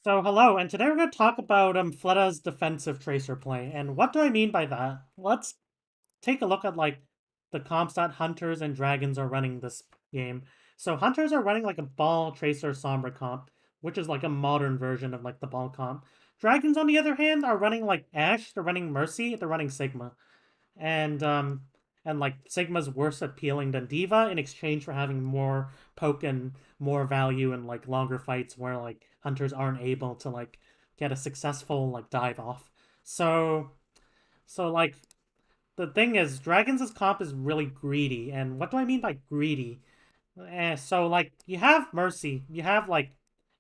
So hello, and today we're going to talk about Fleta's defensive tracer play. And what do I mean by that? Let's take a look at like the comps that hunters and dragons are running this game. So hunters are running like a ball tracer sombra comp, which is like a modern version of like the ball comp. Dragons, on the other hand, are running like Ash, they're running Mercy, they're running Sigma and like Sigma's worse at peeling than Diva in exchange for having more poke and more value in like longer fights where like hunters aren't able to like get a successful like dive off. So like the thing is Dragons' comp is really greedy, and what do I mean by greedy? So like you have Mercy, you have like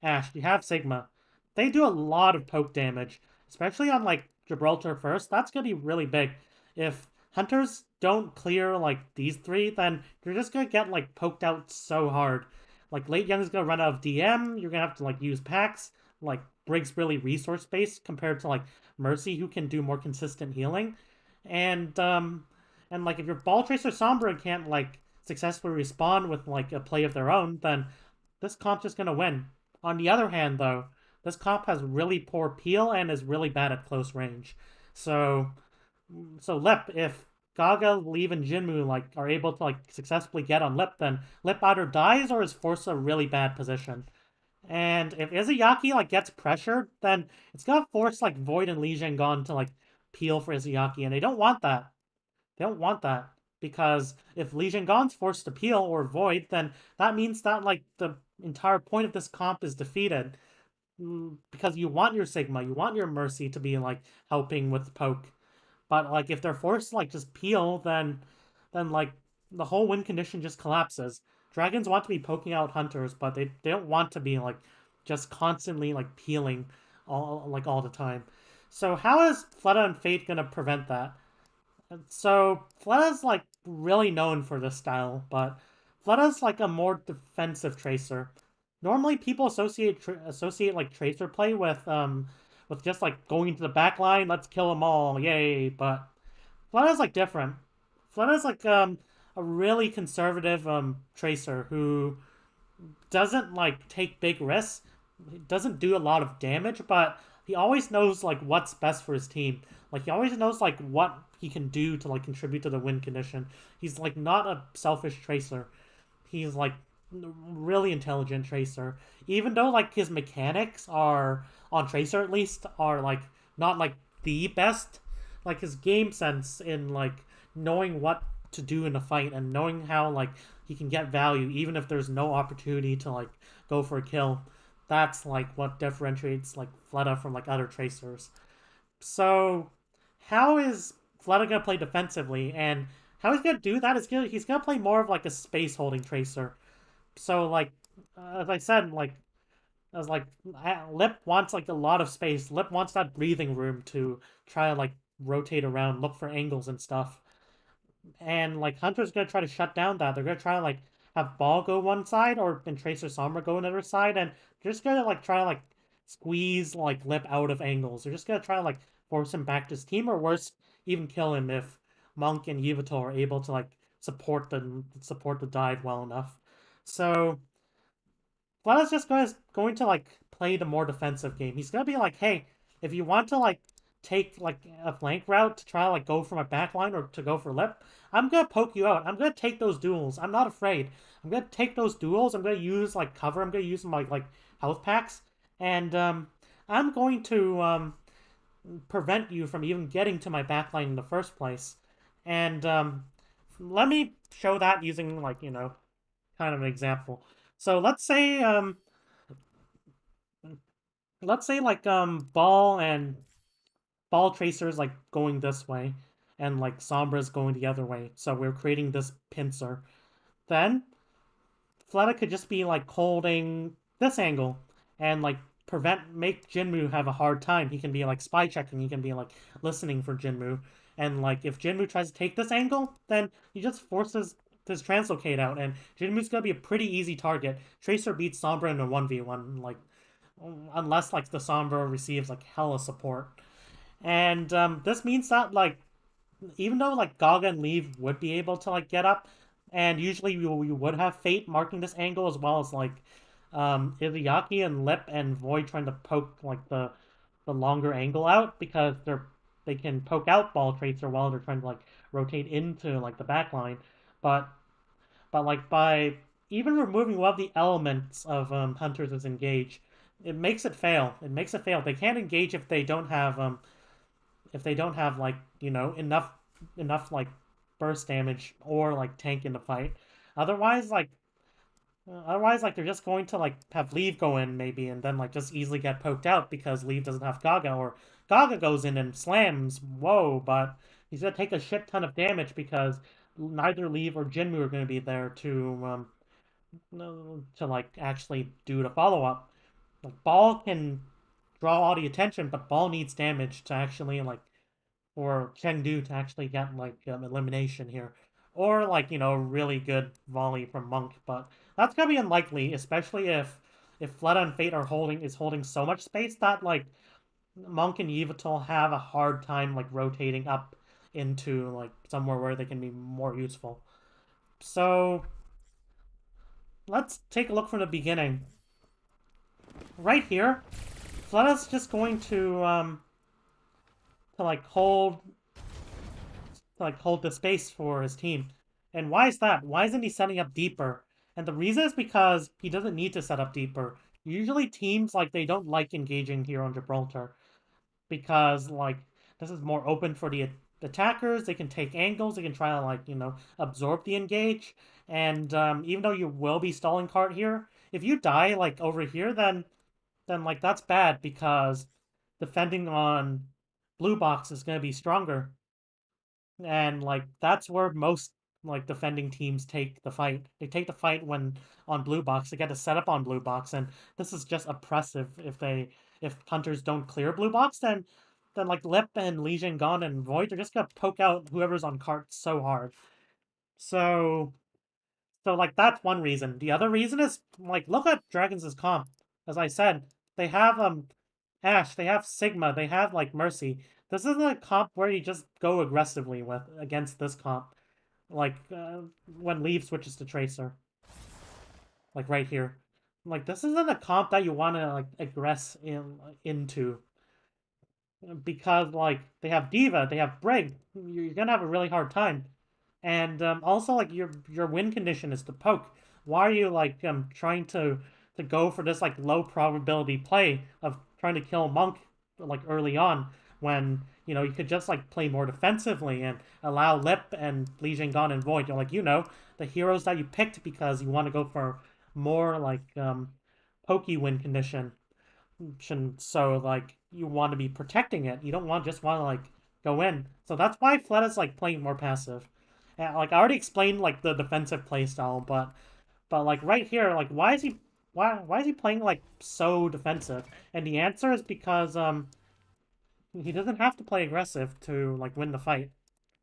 Ash, you have Sigma. They do a lot of poke damage, especially on like Gibraltar first. That's gonna be really big. If hunters don't clear like these three, then you're just gonna get like poked out so hard. Like late Young's gonna run out of DM. You're gonna have to like use packs. Like Briggs really resource based compared to like Mercy, who can do more consistent healing. And like if your Ball Tracer Sombra can't like successfully respond with like a play of their own, then this comp's just gonna win. On the other hand, though, this comp has really poor peel and is really bad at close range. So Lip, if Gaga, Leave, and Jinmu like are able to like successfully get on Lip, then Lip either dies or is forced to a really bad position. And if Izayaki like gets pressured, then it's gonna force like Void and Li Zhengon to like peel for Izayaki, and they don't want that. They don't want that because if Li Zhengon's forced to peel or Void, then that means that like the entire point of this comp is defeated. Because you want your Sigma, you want your Mercy to be like helping with poke, but like if they're forced to like just peel, then like the whole win condition just collapses. Dragons want to be poking out hunters, but they don't want to be like just constantly like peeling all the time. So how is Fleta and Fate gonna prevent that? So Fleta's like really known for this style, but Fleta's like a more defensive tracer. Normally, people associate like tracer play with just like going to the back line, let's kill them all, yay! But Fleta's like different. Fleta's like a really conservative tracer who doesn't like take big risks, doesn't do a lot of damage, but he always knows like what's best for his team. Like he always knows like what he can do to like contribute to the win condition. He's like not a selfish tracer. He's like really intelligent tracer. Even though like his mechanics are on tracer at least are like not like the best, like his game sense in like knowing what to do in a fight and knowing how like he can get value even if there's no opportunity to like go for a kill. That's like what differentiates like Fleta from like other tracers. So how is Fleta gonna play defensively, and how he's gonna do that is he's gonna play more of like a space holding tracer. So like as I said, like as like Lip wants like a lot of space. Lip wants that breathing room to try to like rotate around, look for angles and stuff. And like Hunter's gonna try to shut down that. They're gonna try to like have Ball go one side or and Tracer Sombra go another side, and they're just gonna like try to like squeeze like Lip out of angles. They're just gonna try to like force him back to his team, or worse, even kill him if Monk and Yivito are able to like support the dive well enough. So Vlada's just going to like play the more defensive game. He's gonna be like, hey, if you want to like take like a flank route to try to like go for my back line or to go for lip, I'm gonna poke you out. I'm gonna take those duels. I'm not afraid. I'm gonna take those duels. I'm gonna use like cover. I'm gonna use my like health packs, and I'm going to prevent you from even getting to my back line in the first place. And let me show that using like kind of an example. So let's say like ball tracers like going this way and like Sombra's going the other way. So we're creating this pincer. Then Fleta could just be like holding this angle and like make Jinmu have a hard time. He can be like spy checking, he can be like listening for Jinmu. And like if Jinmu tries to take this angle, then he just forces this translocate out and Jinmu's gonna be a pretty easy target. Tracer beats Sombra in a 1v1, like unless like the Sombra receives like hella support. And this means that like even though like Gaga and Leave would be able to like get up, and usually we would have Fate marking this angle as well as like Izayaki and Lip and Void trying to poke like the longer angle out because they can poke out Ball Tracer while they're trying to like rotate into like the back line. But like by even removing one of the elements of Hunters' engage, it makes it fail. It makes it fail. They can't engage if they don't have like enough like burst damage or like tank in the fight. Otherwise, like they're just going to like have Leave go in maybe and then like just easily get poked out because Leave doesn't have Gaga or Gaga goes in and slams. Whoa, but he's gonna take a shit ton of damage because neither Leave or Jinmu are gonna be there to like actually do the follow up. Like Ball can draw all the attention, but Ball needs damage to actually like for Chengdu to actually get like elimination here, or like really good volley from Monk. But that's gonna be unlikely, especially if Fleta and Fate are holding so much space that like Monk and Yveltal have a hard time like rotating up into like somewhere where they can be more useful. So let's take a look from the beginning. Right here, Fleta's just going to like hold the space for his team. And why is that? Why isn't he setting up deeper? And the reason is because he doesn't need to set up deeper. Usually teams like they don't like engaging here on Gibraltar because like this is more open for the attackers. They can take angles. They can try to like absorb the engage. And even though you will be stalling cart here, if you die like over here, then like that's bad because defending on blue box is going to be stronger, and like that's where most like defending teams take the fight. They take the fight when on blue box. They get to set up on blue box, and this is just oppressive if hunters don't clear blue box. Then like Lip and Legion Gone and Void are just gonna poke out whoever's on cart so hard. So like that's one reason. The other reason is like look at Dragons' comp. As I said, they have Ash, they have Sigma, they have like Mercy. This isn't a comp where you just go aggressively with against this comp. Like when Leave switches to Tracer, like right here. Like this isn't a comp that you want to like aggress into because like they have Diva, they have Brig. You're gonna have a really hard time. And also like your win condition is to poke. Why are you like trying to go for this like low probability play of trying to kill Monk like early on when you could just like play more defensively and allow Lip and Legion Gone and Void. You're like the heroes that you picked because you want to go for more like pokey win condition. So like you want to be protecting it. You don't want to like go in. So that's why Fleta's like playing more passive. And, like I already explained like the defensive play style, but like right here, like why is he playing like so defensive? And the answer is because he doesn't have to play aggressive to like win the fight.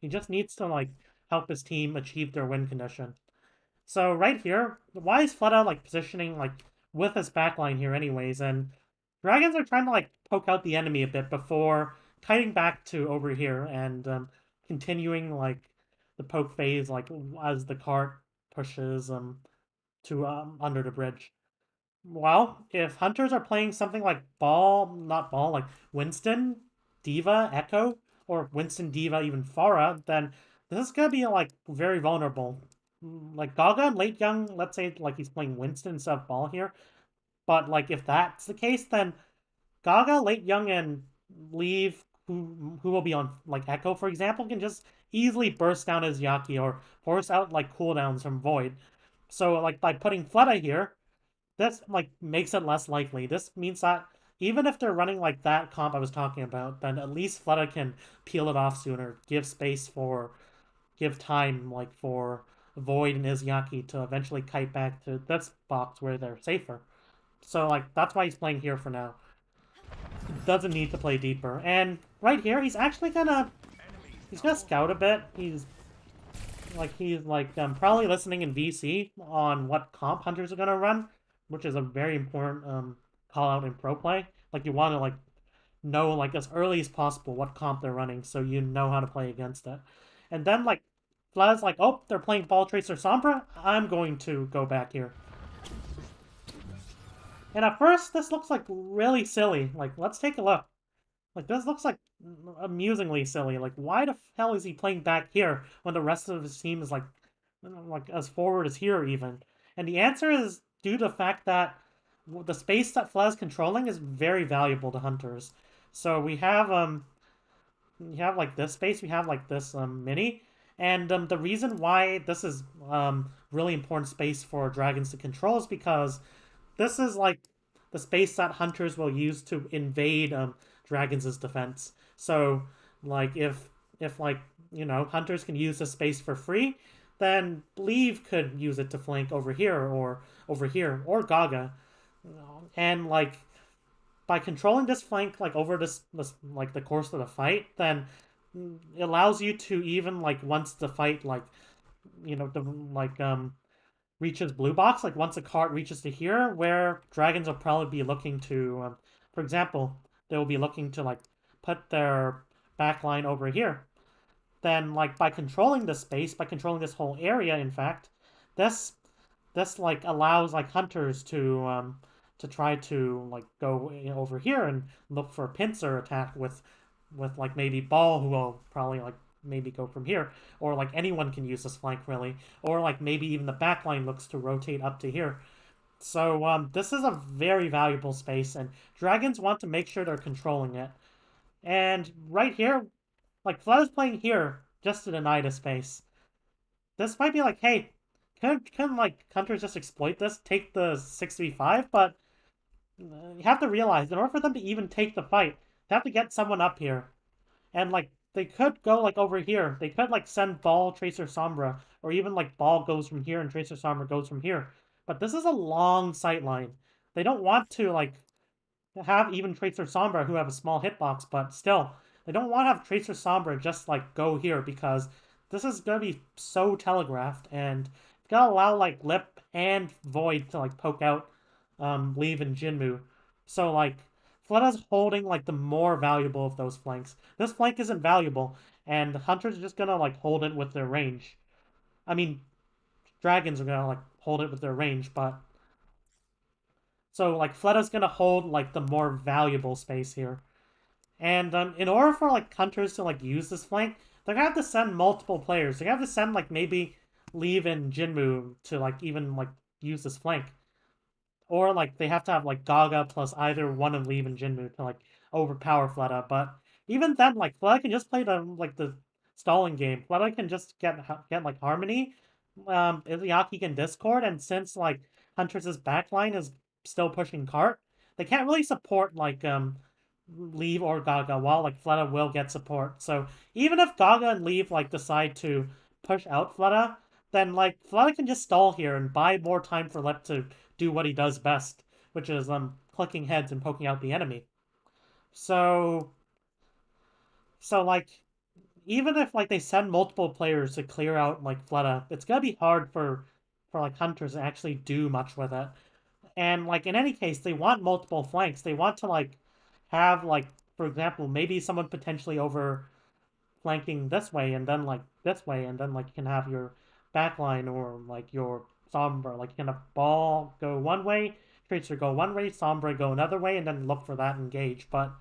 He just needs to like help his team achieve their win condition. So right here, why is Fleta like positioning like with his backline here anyways? And dragons are trying to like poke out the enemy a bit before kiting back to over here and continuing like the poke phase like as the cart pushes to under the bridge. Well, if hunters are playing something like not ball, like Winston, Diva, Echo, or Winston, Diva, even Pharah, then this is gonna be like very vulnerable. Like Gaga and Late Young, let's say like he's playing Winston instead of ball here. But like if that's the case, then Gaga, Late Young, and Leave, who will be on like Echo, for example, can just easily burst down his Yaki or force out like cooldowns from Void. So like by putting Fleta here, this like makes it less likely. This means that even if they're running like that comp I was talking about, then at least Fleta can peel it off sooner, give time like for Void and Izayaki to eventually kite back to this box where they're safer. So like that's why he's playing here for now. He doesn't need to play deeper. And right here, he's gonna scout a bit. He's probably listening in VC on what comp hunters are gonna run, which is a very important call out in pro play. Like you want to like know like as early as possible what comp they're running so you know how to play against it. And then like Vlad's like, oh, they're playing Ball Tracer Sombra. I'm going to go back here. And at first, this looks like really silly. Like, let's take a look. Like, this looks like amusingly silly. Like, why the hell is he playing back here when the rest of his team is like as forward as here even? And the answer is due to the fact that the space that Fleta is controlling is very valuable to hunters. So we have like this space, we have like this mini, and the reason why this is really important space for dragons to control is because this is like the space that hunters will use to invade dragons' defense. So like if like hunters can use this space for free, then Leave could use it to flank over here or Gaga, and like by controlling this flank like over this like the course of the fight, then it allows you to even like once the fight like the like reaches blue box, like once a card reaches to here, where dragons will probably be looking to, for example, they will be looking to like put their backline over here. Then like by controlling this space, by controlling this whole area, in fact, this this like allows like hunters to try to like go over here and look for a pincer attack with like maybe Ball, who will probably like maybe go from here, or like anyone can use this flank really, or like maybe even the backline looks to rotate up to here. So this is a very valuable space, and dragons want to make sure they're controlling it. And right here, like Fleta's playing here just to deny the space. This might be like, hey, can like hunters just exploit this, take the 6v5? But you have to realize, in order for them to even take the fight, they have to get someone up here. And like they could go like over here. They could like send Ball, Tracer, Sombra, or even like Ball goes from here and Tracer, Sombra goes from here. But this is a long sight line. They don't want to like have even Tracer Sombra who have a small hitbox, but still, they don't want to have Tracer Sombra just like go here because this is gonna be so telegraphed and it's gonna allow like Lip and Void to like poke out Leave and Jinmu. So like Fleta's holding like the more valuable of those flanks. This flank isn't valuable, and Hunter's just gonna like hold it with their range. I mean, Dragons are gonna like hold it with their range, but so like Fleta's gonna hold like the more valuable space here. And in order for like hunters to like use this flank, they're gonna have to send multiple players. They have to send like maybe Leave and Jinmu to like even like use this flank. Or like they have to have like Gaga plus either one of Leave and Jinmu to like overpower Fleta. But even then, like Fleta can just play the stalling game. Fleta can just get like Harmony, Izayaki can Discord, and since like Huntress's backline is still pushing cart, they can't really support like Leave or Gaga, while like Fleta will get support. So even if Gaga and Leave like decide to push out Fleta, then like Fleta can just stall here and buy more time for Lip to do what he does best, which is clicking heads and poking out the enemy. So like even if like they send multiple players to clear out like Fleta, it's gonna be hard for like hunters to actually do much with it. And like in any case, they want multiple flanks. They want to like have like for example, maybe someone potentially over flanking this way and then like this way and then like you can have your backline or like your Sombra. Like you can have Ball go one way, Tracer go one way, Sombra go another way, and then look for that engage. But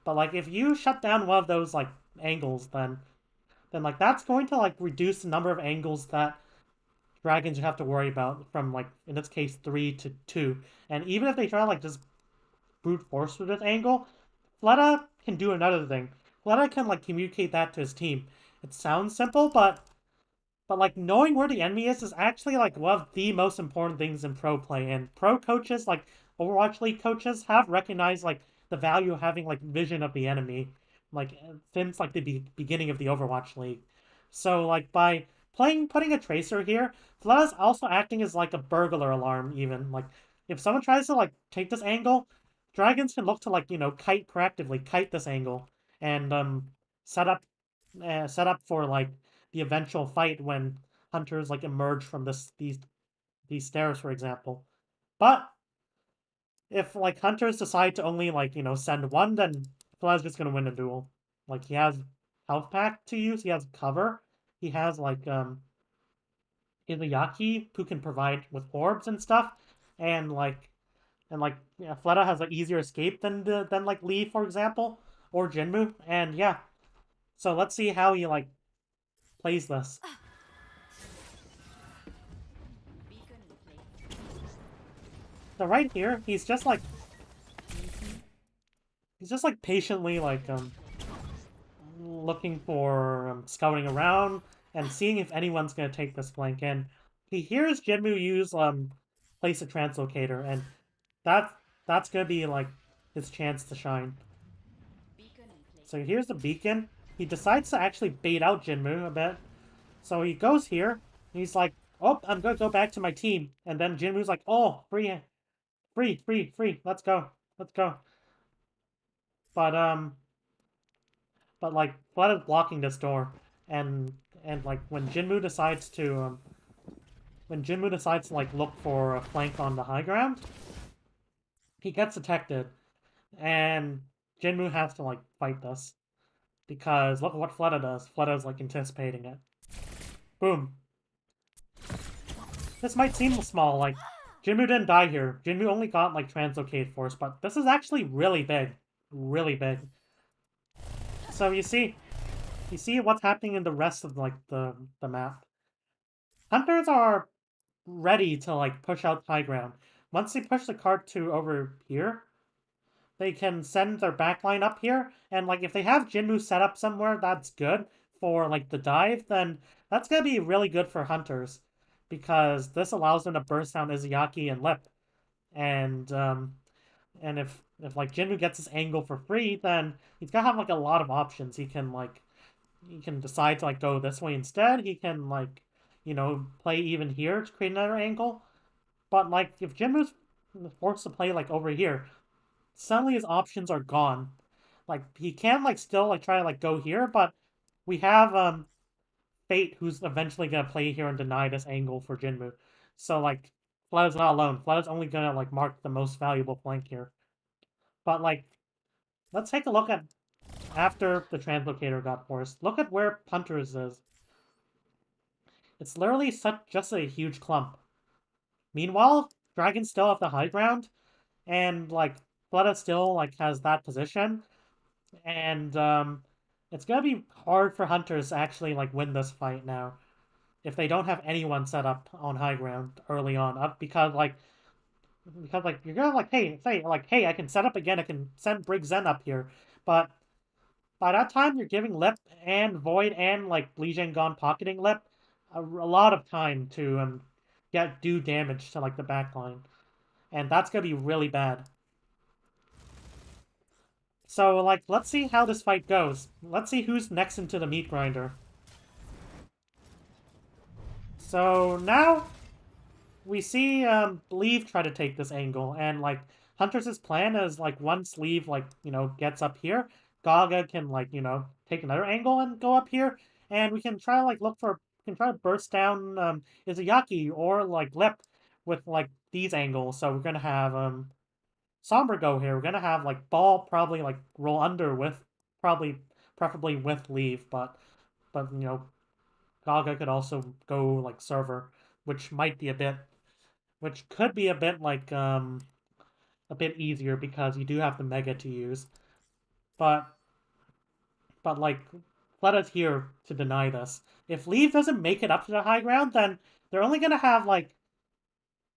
like if you shut down one of those like angles, then like that's going to like reduce the number of angles that dragons have to worry about from like in this case 3 to 2. And even if they try to like just brute force through this angle, Fleta can do another thing. Fleta can like communicate that to his team. It sounds simple, but like knowing where the enemy is actually like one of the most important things in pro play. And pro coaches, like Overwatch League coaches, have recognized like the value of having like vision of the enemy, like since like the beginning of the Overwatch League. So like by putting a tracer here, Fleta's also acting as like a burglar alarm. Even like if someone tries to like take this angle, dragons can look to like kite proactively kite this angle and set up set up for like the eventual fight when hunters like emerge from these stairs, for example. But if like hunters decide to only like send one, then Fleta's just gonna win the duel. Like he has health pack to use, he has cover, he has like Inuyaki who can provide with orbs and stuff, and like And like yeah, Fleta has an easier escape than like Lee, for example, or Jinmu. And yeah, so let's see how he like plays this. So right here, he's just like patiently like looking for scouting around and seeing if anyone's gonna take this flank. And he hears Jinmu use place a translocator, and that that's gonna be like his chance to shine. So here's the beacon. He decides to actually bait out Jinmu a bit. So he goes here, and he's like, "Oh, I'm gonna go back to my team." And then Jinmu's like, "Oh, free, free, free, free. Let's go, let's go." But like Flood is blocking this door, and like when Jinmu decides to like look for a flank on the high ground, he gets detected, and Jinmu has to like fight this because look at what Fleta does. Fleta's like anticipating it. Boom. This might seem small, like Jinmu didn't die here. Jinmu only got like Translocate Force, but this is actually really big, really big. So you see what's happening in the rest of like the map. Hunters are ready to like push out high ground. Once they push the cart to over here, they can send their backline up here, and like if they have Jinmu set up somewhere that's good for like the dive, then that's gonna be really good for hunters because this allows them to burst down Izayaki and Lip. And if like Jinmu gets his angle for free, then he's gonna have like a lot of options. He can decide to like go this way instead. He can like play even here to create another angle. But like if Jinmu's forced to play like over here, suddenly his options are gone. Like he can like still like try to like go here, but we have Fate who's eventually gonna play here and deny this angle for Jinmu. So like Fleta's not alone. Fleta's only gonna like mark the most valuable flank here. But like let's take a look at after the translocator got forced. Look at where Punters is. It's literally just a huge clump. Meanwhile, Dragon's still at the high ground, and like Fleta still like has that position, and it's gonna be hard for Hunters to actually like win this fight now if they don't have anyone set up on high ground early on, because like you're gonna like hey I can set up again, I can send Brig Zen up here, but by that time you're giving Lip and Void and like Li Gone pocketing Lip a lot of time to do damage to like the backline, and that's gonna be really bad. So, like, let's see how this fight goes. Let's see who's next into the meat grinder. So now we see Leave try to take this angle, and like Hunter's plan is like once Leave like gets up here, Gaga can like take another angle and go up here, and we can try to like we can try to burst down Izayaki or like Lip with like these angles. So we're gonna have Sombra go here. We're gonna have like Ball probably like roll under with probably preferably with Leave, but Gaga could also go like server, which might be a bit which could be a bit like a bit easier because you do have the mega to use. But like Fleta's here to deny this. If Leave doesn't make it up to the high ground, then they're only gonna have like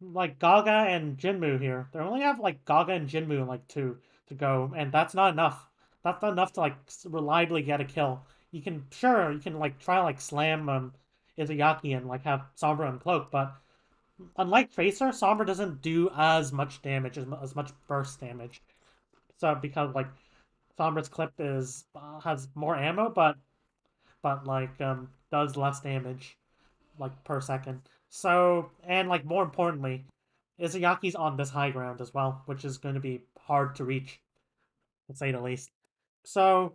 Gaga and Jinmu here. They only have like Gaga and Jinmu like to go, and that's not enough. That's not enough to like reliably get a kill. You can like try like slam Izayaki and like have Sombra and Cloak, but unlike Tracer, Sombra doesn't do as much damage as much burst damage. So because like Sombra's clip is has more ammo, but like does less damage like per second. So and like more importantly, Izayaki's on this high ground as well, which is going to be hard to reach, to say the least. So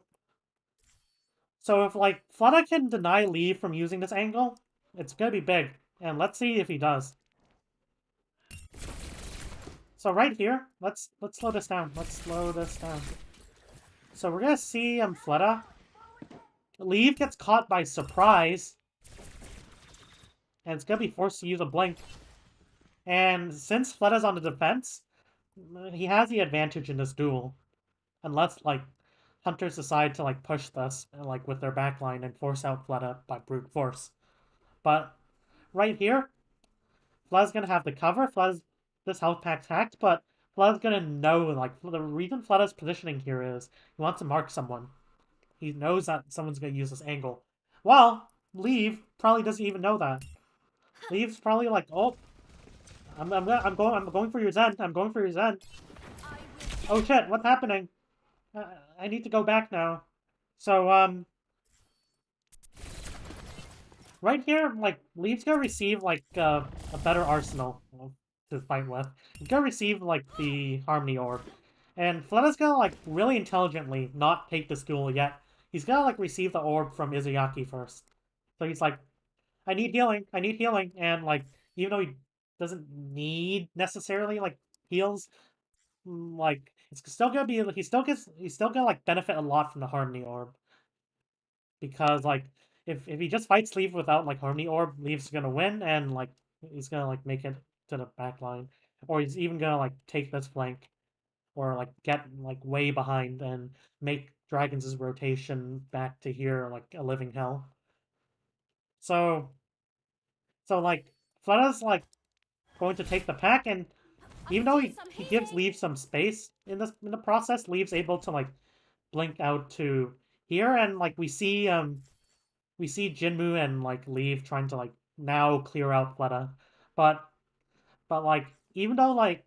if like Fleta can deny Leave from using this angle, it's gonna be big, and let's see if he does. So right here, let's slow this down. Let's slow this down. So we're gonna see Fleta. Leave gets caught by surprise, and it's gonna be forced to use a blink. And since Fleta's on the defense, he has the advantage in this duel, unless like hunters decide to like push this like with their backline and force out Fleta by brute force. But right here, Fleta's gonna have the cover. Fleta's this health pack's hacked, but Fleta's gonna know like the reason Fleta's positioning here is he wants to mark someone. He knows that someone's gonna use this angle. Well, Leave probably doesn't even know that. Leave's probably like, oh, I'm going for your Zen. I'm going for your Zen. Oh shit, what's happening? I need to go back now. So right here, like Leave's gonna receive like a better arsenal to fight with. He's gonna receive like the Harmony Orb, and Fleta's gonna like really intelligently not take this duel yet. He's gonna like receive the orb from Izuyaki first. So he's like, I need healing. I need healing. And like, even though he doesn't need necessarily like heals, like it's still gonna be he's still gonna like benefit a lot from the Harmony Orb because like if he just fights Leaf without like Harmony Orb, Leaf's gonna win and like he's gonna like make it to the back line, or he's even gonna like take this flank or like get like way behind and make Dragons' rotation back to here like a living hell. So like Fleta's like going to take the pack, and even though he gives Leaf some space in the process, Leaf's able to like blink out to here, and like we see Jinmu and like Leaf trying to like now clear out Fleta, but like even though like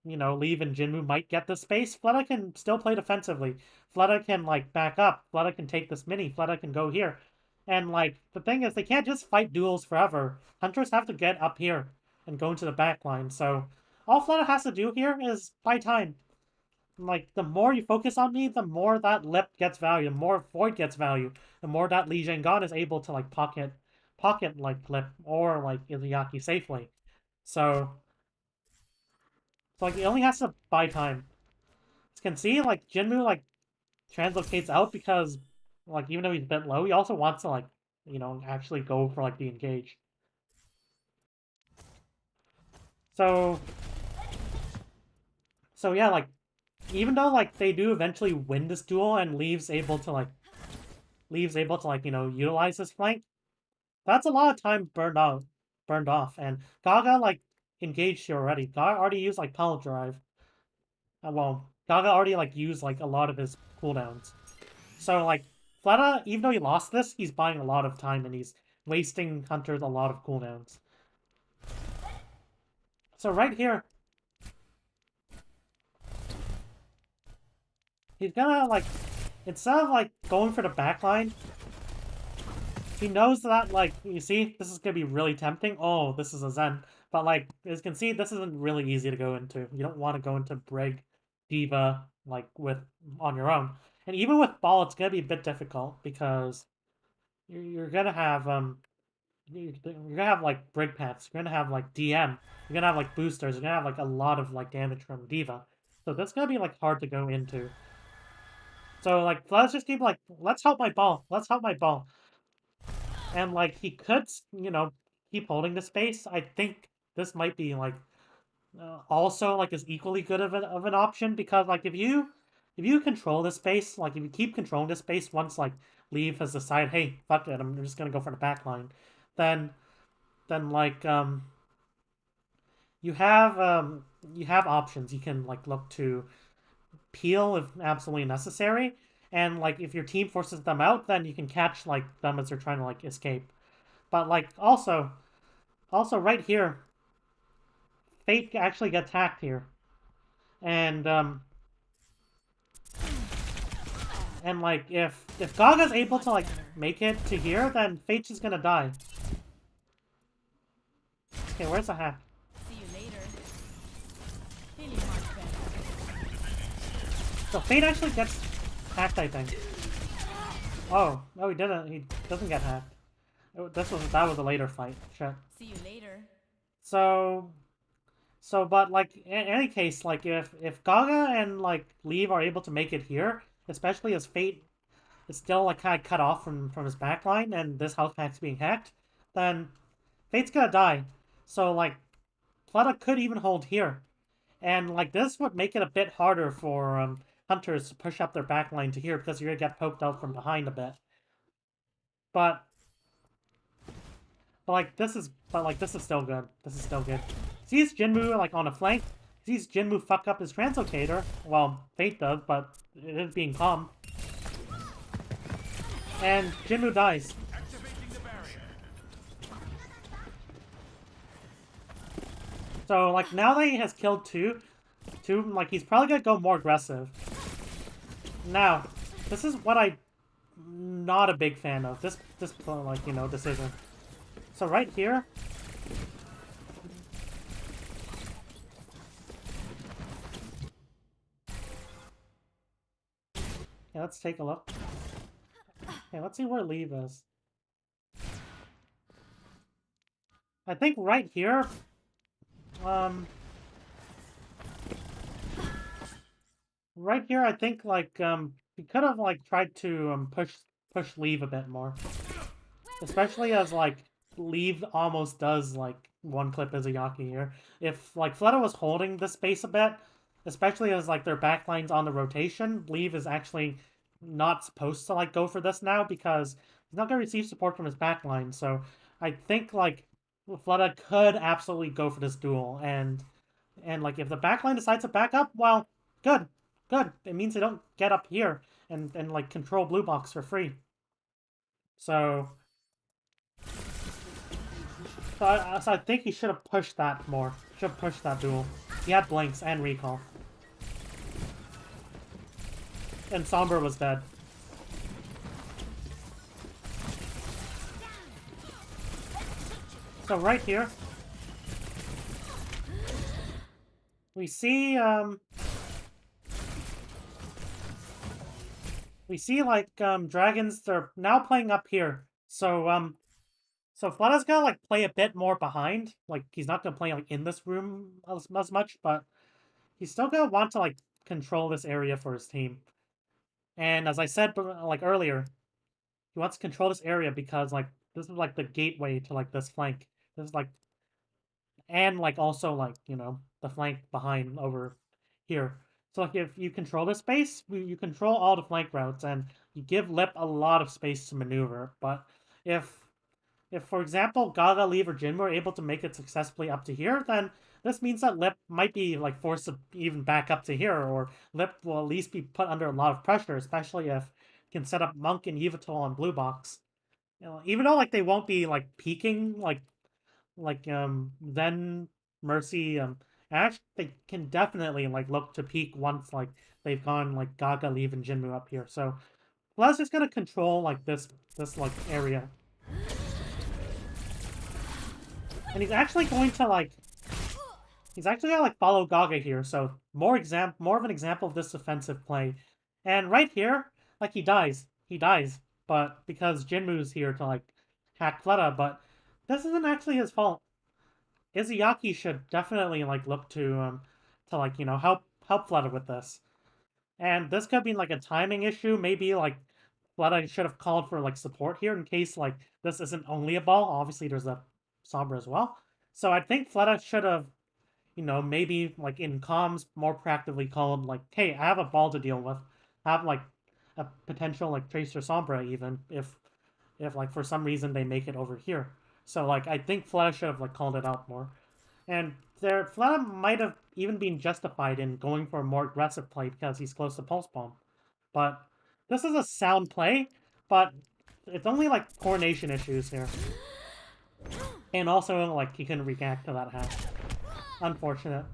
you know Leaf and Jinmu might get the space, Fleta can still play defensively. Fleta can like back up. Fleta can take this mini. Fleta can go here. And like the thing is, they can't just fight duels forever. Hunters have to get up here and go into the back line. So all Fleta has to do here is buy time. Like the more you focus on me, the more that lip gets value, the more Void gets value, the more that Li Zhenggan is able to like pocket like lip or like Izuyaki safely. So like he only has to buy time. You can see like Jinmu like translocates out because like even though he's a bit low, he also wants to like you know actually go for like the engage. So yeah, like even though like they do eventually win this duel and Leaves able to like you know utilize this flank, that's a lot of time burned off, and Gaga like engaged here already. Gaga already used like Power Drive. Well, Gaga already like used like a lot of his cooldowns. So like Fleta, even though he lost this, he's buying a lot of time and he's wasting Hunters a lot of cooldowns. So right here, he's gonna like instead of like going for the backline, he knows that like you see this is gonna be really tempting. Oh, this is a Zen, but like as you can see, this isn't really easy to go into. You don't want to go into Brig, Diva like with on your own, and even with Ball, it's gonna be a bit difficult because you're gonna have you're gonna have like Brig packs. You're gonna have like DM. You're gonna have like boosters. You're gonna have like a lot of like damage from Diva. So that's gonna be like hard to go into. So like let's just keep like let's help my ball. Let's help my ball. And like he could you know keep holding the space. I think this might be like also like is equally good of an option because like if you control the space, like if you keep controlling the space once like Leave has decided, hey, fuck it, I'm just gonna go for the back line, then like you have options. You can like look to peel if absolutely necessary, and like if your team forces them out, then you can catch like them as they're trying to like escape. But like also right here, Fate actually gets hacked here, and like if Gaga's able to like make it to here, then Fate's just gonna die. Okay, where's the hack? See you later. Feeling much better. So Fate actually gets hacked, I think. Oh no, he didn't. He doesn't get hacked. That was a later fight. Shit. See you later. So but like in any case, like if Gaga and like Leave are able to make it here, especially as Fate is still like kind of cut off from his backline and this house pack's being hacked, then Fate's gonna die. So like Fleta could even hold here. And like this would make it a bit harder for hunters to push up their backline to here because you're gonna get poked out from behind a bit. But but like this is still good. This is still good. Sees Jinmu like on a flank. Sees Jinmu fuck up his translocator. Well, Fate does, but it is being calm. And Jinmu dies. So like now that he has killed two, like he's probably gonna go more aggressive. Now, this is what I'm not a big fan of. This like decision. So right here, yeah, let's take a look. Okay, let's see where Leave is. I think right here, um, right here, I think like we could have like tried to push Leave a bit more, especially as like Leave almost does like one clip Izayaki here. If like Fleta was holding the space a bit, especially as like their backlines on the rotation, Leave is actually not supposed to like go for this now because he's not gonna receive support from his backline. So I think like Fleta could absolutely go for this duel and like if the backline decides to back up, well, good, good. It means they don't get up here and like control blue box for free. So so I think he should have pushed that more. Should have pushed that duel. He had blinks and recall. And Sombra was dead. So right here, we see like dragons, they're now playing up here. So Fleta's gonna like play a bit more behind. Like he's not gonna play like in this room as much, but he's still gonna want to like control this area for his team. And as I said like earlier, he wants to control this area because like this is like the gateway to like this flank. This is like and like also like the flank behind over here. So like if you control the space, you control all the flank routes and you give Lip a lot of space to maneuver. But if if for example Gaga, Leave, or Jin were able to make it successfully up to here, then this means that Lip might be like forced to even back up to here, or Lip will at least be put under a lot of pressure, especially if he can set up Monk and Yveltal on blue box. Even though like they won't be like peaking then Mercy Ash, they can definitely like look to peak once like they've gone like Gaga, Leave, and Jinmu up here. So Bla's just gonna control like this like area. And he's actually gonna like follow Gaga here, so more of an example of this defensive play. And right here, like he dies. He dies. But because Jinmu's here to like hack Fleta, but this isn't actually his fault. Izayaki should definitely like look to like help Fleta with this. And this could be like a timing issue. Maybe like Fleta should have called for like support here in case like this isn't only a ball. Obviously there's a Sombra as well. So I think Fleta should have, maybe like in comms more proactively called like, hey, I have a ball to deal with. Have like a potential like Tracer Sombra even if like for some reason they make it over here. So like I think Fleta should have like called it out more. And Fleta might have even been justified in going for a more aggressive play because he's close to Pulse Bomb. But this is a sound play, but it's only like coordination issues here. And also like he couldn't react to that hack. Unfortunate.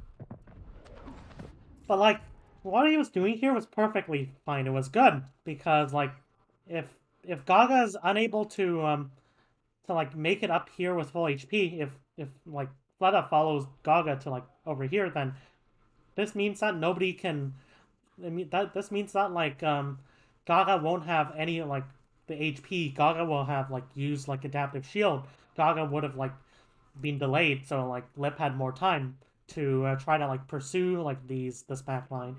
But like what he was doing here was perfectly fine. It was good because like if Gaga is unable to like make it up here with full HP, if like Fleta follows Gaga to like over here, then this means that nobody can. I mean that this means that like Gaga won't have any like the HP. Gaga will have like used like adaptive shield. Gaga would have like been delayed, so like Lip had more time to try to like pursue like this back line.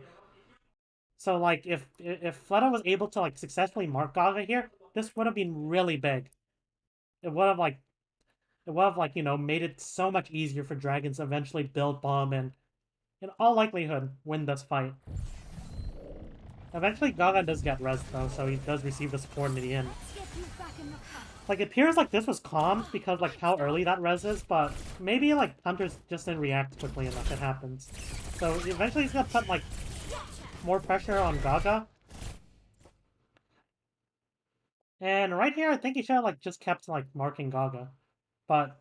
So like if Fleta was able to like successfully mark Gaga here, this would have been really big. It would have like made it so much easier for dragons to eventually build bomb in all likelihood, win this fight. Eventually, Gaga does get res though, so he does receive the support in the end. Like, it appears like this was calmed because, like, how early that res is, but maybe, like, Hunters just didn't react quickly enough. It happens. So, eventually he's gonna put, like, more pressure on Gaga. And right here, I think he should have, like, just kept, like, marking Gaga. But,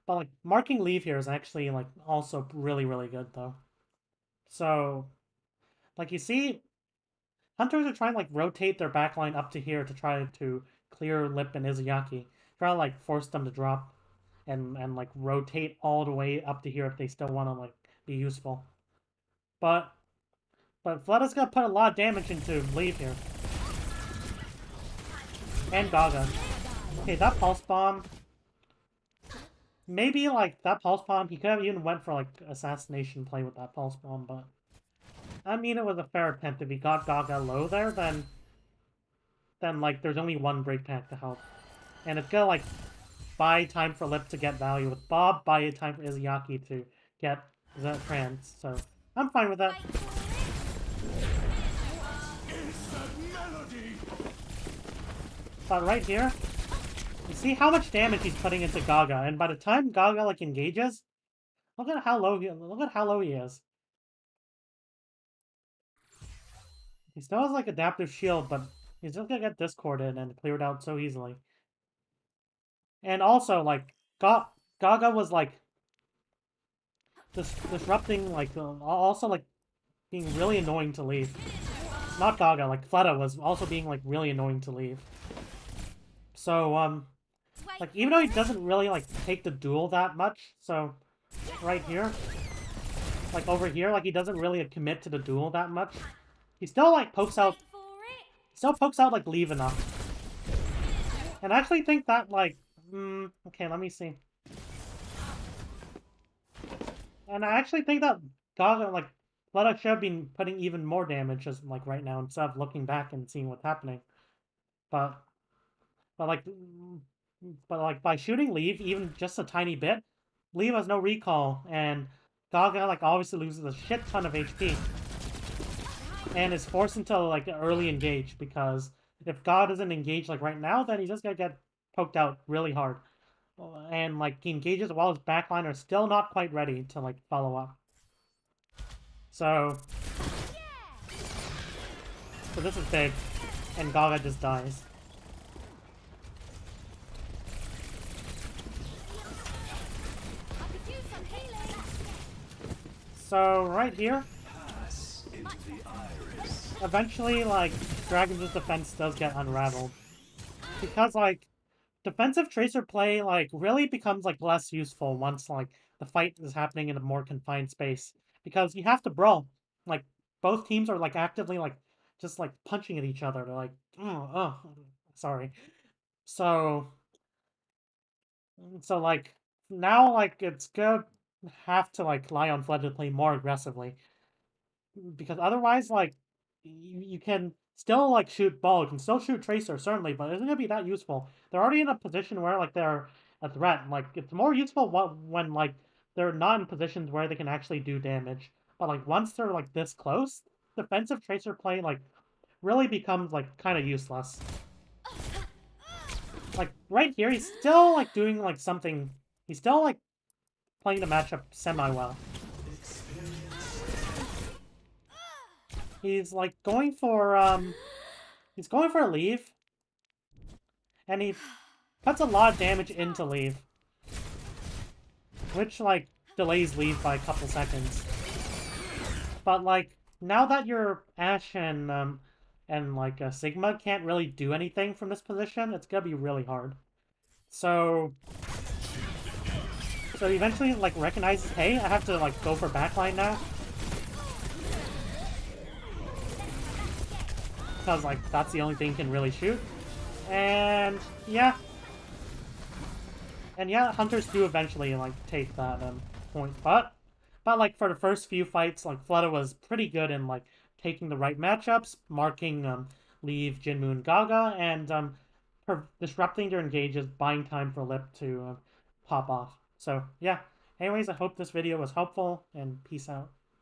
like, marking Leave here is actually, like, also really, really good, though. So, like, you see, Hunters are trying to, like, rotate their backline up to here to try to clear Lip and Izayaki. Try to, like, force them to drop and like, rotate all the way up to here if they still want to, like, be useful. But Fleta's gonna put a lot of damage into Leave here. And Gaga. Okay, that Pulse Bomb. Maybe, like, that Pulse Bomb, he could have even went for, like, Assassination play with that Pulse Bomb, but... I mean, it was a fair attempt. If he got Gaga low there, then, like, there's only one break pack to help. And it's gonna, like, buy time for Lip to get value with Bob, buy time for Izayaki to get the trans, so I'm fine with that. But right here, you see how much damage he's putting into Gaga, and by the time Gaga, like, engages, look at how low he is. He still has, like, adaptive shield, but he's just gonna get discorded and cleared out so easily. And also, like, Gaga was, like, disrupting, like, also, like, being really annoying to leave. Not Gaga, like, Fleta was also being, like, really annoying to leave. So, like, even though he doesn't really, like, take the duel that much, so, right here, like, over here, like, he doesn't really commit to the duel that much. He still, like, pokes out, like, leave enough. And I actually think that, like, okay, let me see. And I actually think that Gaga, like, Fleta should have been putting even more damage, just, like, right now, instead of looking back and seeing what's happening. But, but, like, by shooting Leave, even just a tiny bit, Leave has no recall, and Gaga, like, obviously loses a shit ton of HP. And is forced into, like, an early engage, because if Gaga doesn't engage, like, right now, then he's just gonna get poked out really hard. And, like, he engages while his backline are still not quite ready to, like, follow up. So this is big, and Gaga just dies. So right here, eventually, like, Dragon's defense does get unraveled. Because, like, defensive Tracer play, like, really becomes, like, less useful once, like, the fight is happening in a more confined space. Because you have to brawl. Like, both teams are, like, actively, like, just, like, punching at each other. They're like, sorry. So, like, now, like, it's gonna have to, like, lie on Flood to play more aggressively. Because otherwise, like, you can still, like, shoot ball. You can still shoot Tracer, certainly, but it isn't gonna be that useful. They're already in a position where, like, they're a threat. Like, it's more useful when, like, they're not in positions where they can actually do damage. But, like, once they're, like, this close, defensive Tracer play, like, really becomes, like, kind of useless. Like, right here, he's still, like, doing, like, something. He's still, like, playing the matchup semi-well. He's, like, going for a Leave. And he puts a lot of damage into Leave. Which, like, delays Leave by a couple seconds. But, like, now that your Ashe and like, Sigma can't really do anything from this position, it's gonna be really hard. So he eventually, like, recognizes, hey, I have to, like, go for backline now. Because, like, that's the only thing he can really shoot. And, yeah. And, yeah, Hunters do eventually, like, take that, point. But, like, for the first few fights, like, Fleta was pretty good in, like, taking the right matchups, marking, Leave, Jinmu, and Gaga, and, disrupting their engages, buying time for Lip to, pop off. So, yeah. Anyways, I hope this video was helpful, and peace out.